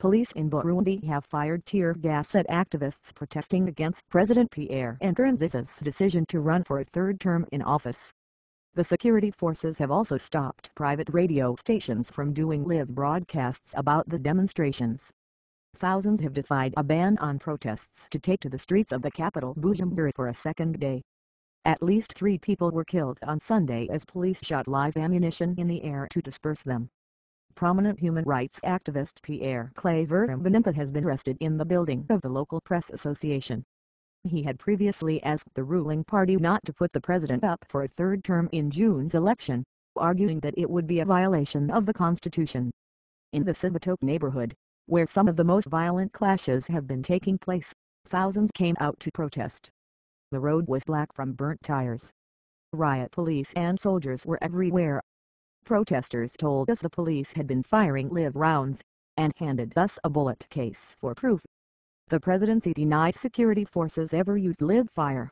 Police in Burundi have fired tear gas at activists protesting against President Pierre Nkurunziza's decision to run for a third term in office. The security forces have also stopped private radio stations from doing live broadcasts about the demonstrations. Thousands have defied a ban on protests to take to the streets of the capital Bujumbura for a second day. At least 3 people were killed on Sunday as police shot live ammunition in the air to disperse them. Prominent human rights activist Pierre Claver Mbonimpa has been arrested in the building of the local press association. He had previously asked the ruling party not to put the president up for a third term in June's election, arguing that it would be a violation of the Constitution. In the Cibitoke neighborhood, where some of the most violent clashes have been taking place, thousands came out to protest. The road was black from burnt tires. Riot police and soldiers were everywhere. Protesters told us the police had been firing live rounds, and handed us a bullet case for proof. The presidency denied security forces ever used live fire.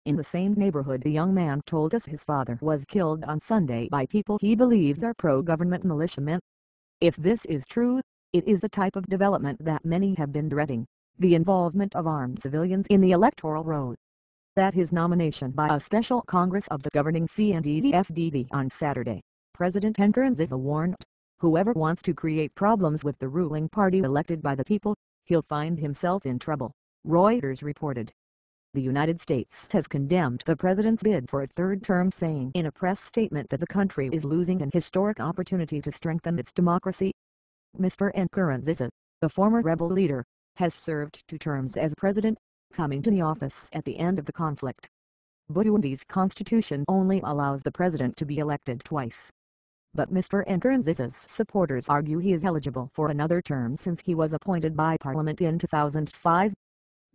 In the same neighborhood, a young man told us his father was killed on Sunday by people he believes are pro-government militiamen. If this is true, it is the type of development that many have been dreading, the involvement of armed civilians in the electoral road. At his nomination by a special Congress of the governing CNDD-FDD on Saturday, President Nkurunziza warned, "Whoever wants to create problems with the ruling party elected by the people, he'll find himself in trouble," Reuters reported. The United States has condemned the president's bid for a third term, saying in a press statement that the country is losing an historic opportunity to strengthen its democracy. Mr. Nkurunziza, the former rebel leader, has served 2 terms as president, coming to the office at the end of the conflict. Burundi's constitution only allows the president to be elected twice. But Mr. Nkurunziza's supporters argue he is eligible for another term since he was appointed by Parliament in 2005.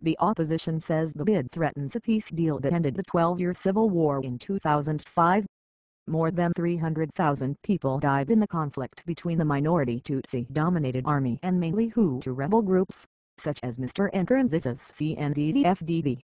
The opposition says the bid threatens a peace deal that ended the 12-year civil war in 2005. More than 300,000 people died in the conflict between the minority Tutsi-dominated army and mainly Hutu rebel groups, such as Mr. Nkurunziza's CNDD-FDD.